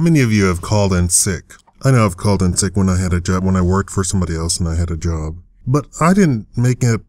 many of you have called in sick? I know I've called in sick when I had a job, when I worked for somebody else and I had a job. But I didn't make up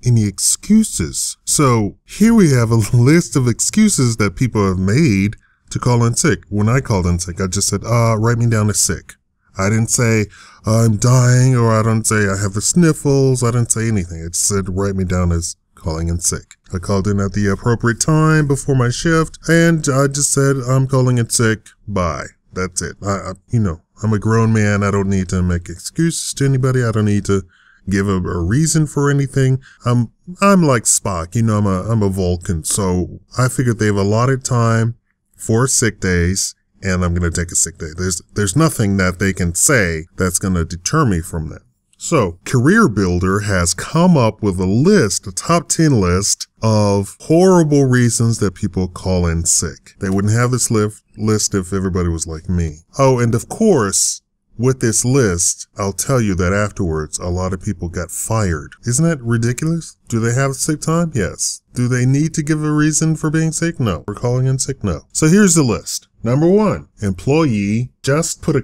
any excuses. So here we have a list of excuses that people have made to call in sick. When I called in sick, I just said, write me down as sick. I didn't say I'm dying, or I don't say I have the sniffles. I didn't say anything. I just said, write me down as calling in sick. I called in at the appropriate time before my shift, and I just said, I'm calling in sick. Bye. That's it. I'm a grown man. I don't need to make excuses to anybody. I don't need to give a reason for anything. I'm like Spock. I'm a Vulcan. So I figured they've allotted time for sick days, and I'm going to take a sick day. There's nothing that they can say that's going to deter me from that. So Career Builder has come up with a top 10 list of horrible reasons that people call in sick. They wouldn't have this list if everybody was like me. Oh, and of course, with this list, I'll tell you that afterwards, a lot of people got fired. Isn't that ridiculous? Do they have sick time? Yes. Do they need to give a reason for being sick? No. For calling in sick? No. So here's the list. Number 1, employee just put a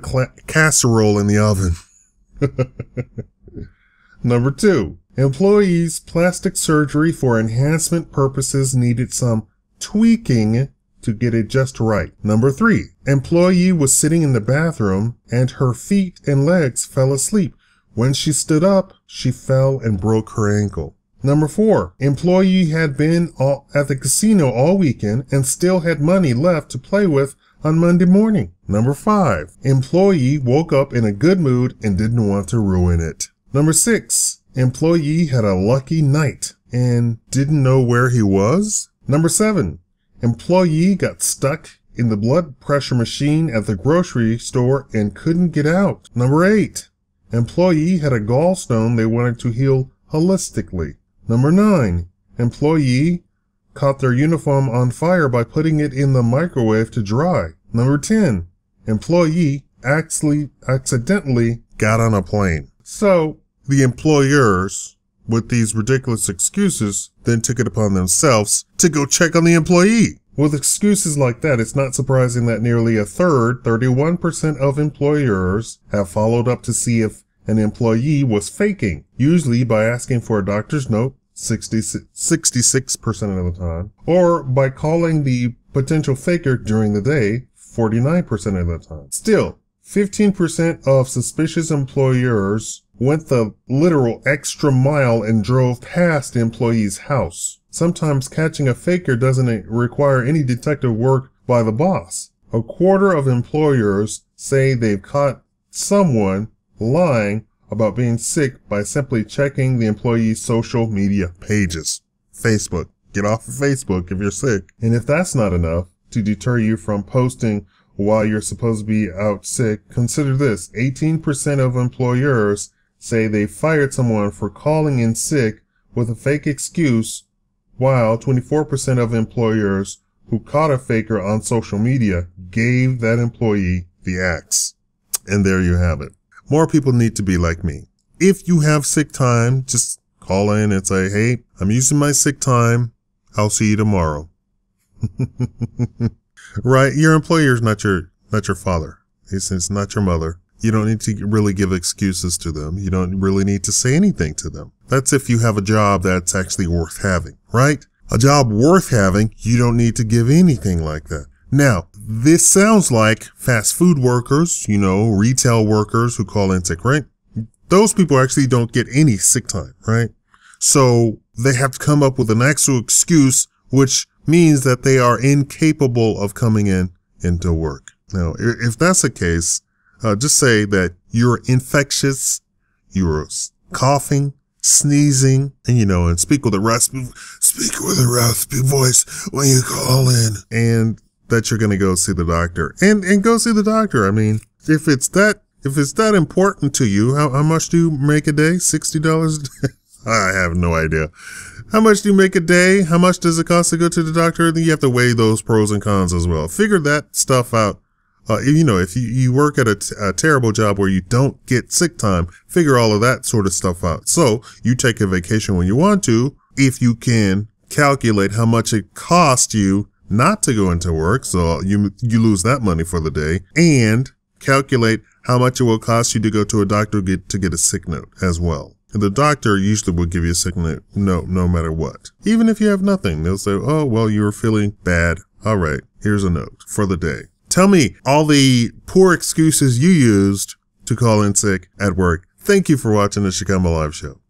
casserole in the oven. Number 2, employee's plastic surgery for enhancement purposes needed some tweaking to get it just right. Number 3, employee was sitting in the bathroom and her feet and legs fell asleep. When she stood up, she fell and broke her ankle. Number 4, employee had been at the casino all weekend and still had money left to play with on Monday morning. Number 5, employee woke up in a good mood and didn't want to ruin it. Number 6, employee had a lucky night and didn't know where he was. Number 7, employee got stuck in the blood pressure machine at the grocery store and couldn't get out. Number 8, employee had a gallstone they wanted to heal holistically. Number 9, employee caught their uniform on fire by putting it in the microwave to dry. Number 10, employee accidentally got on a plane. So the employers, with these ridiculous excuses, then took it upon themselves to go check on the employee. With excuses like that, it's not surprising that nearly a third, 31% of employers, have followed up to see if an employee was faking, usually by asking for a doctor's note, 66% of the time, or by calling the potential faker during the day, 49% of the time. Still, 15% of suspicious employers went the literal extra mile and drove past the employee's house. Sometimes catching a faker doesn't require any detective work by the boss. A quarter of employers say they've caught someone lying about being sick by simply checking the employee's social media pages. Facebook. Get off of Facebook if you're sick. And if that's not enough to deter you from posting while you're supposed to be out sick, consider this. 18% of employers say they fired someone for calling in sick with a fake excuse, while 24% of employers who caught a faker on social media gave that employee the axe. And there you have it. More people need to be like me. If you have sick time, just call in and say, hey, I'm using my sick time. I'll see you tomorrow. Right? Your employer is not your father. It's not your mother. You don't need to really give excuses to them. You don't really need to say anything to them. That's if you have a job that's actually worth having, right? A job worth having, you don't need to give anything like that. Now, this sounds like fast food workers, retail workers who call in sick, right? Those people actually don't get any sick time, right? So they have to come up with an actual excuse, which means that they are incapable of coming into work. Now, if that's the case, just say that you're infectious, you're coughing, sneezing, and speak with a raspy voice when you call in, and that you're going to go see the doctor and go see the doctor. I mean, if it's that important to you, how much do you make a day? $60 a day? I have no idea. How much do you make a day? How much does it cost to go to the doctor? Then you have to weigh those pros and cons as well. Figure that stuff out. If you work at a terrible job where you don't get sick time, figure all of that sort of stuff out. So you take a vacation when you want to, if you can calculate how much it costs you not to go into work, so you lose that money for the day, and calculate how much it will cost you to go to a doctor to get a sick note as well. And the doctor usually will give you a sick note no matter what. Even if you have nothing, they'll say, oh, well, you were feeling bad. All right, here's a note for the day. Tell me all the poor excuses you used to call in sick at work. Thank you for watching the Shakaama Live Show.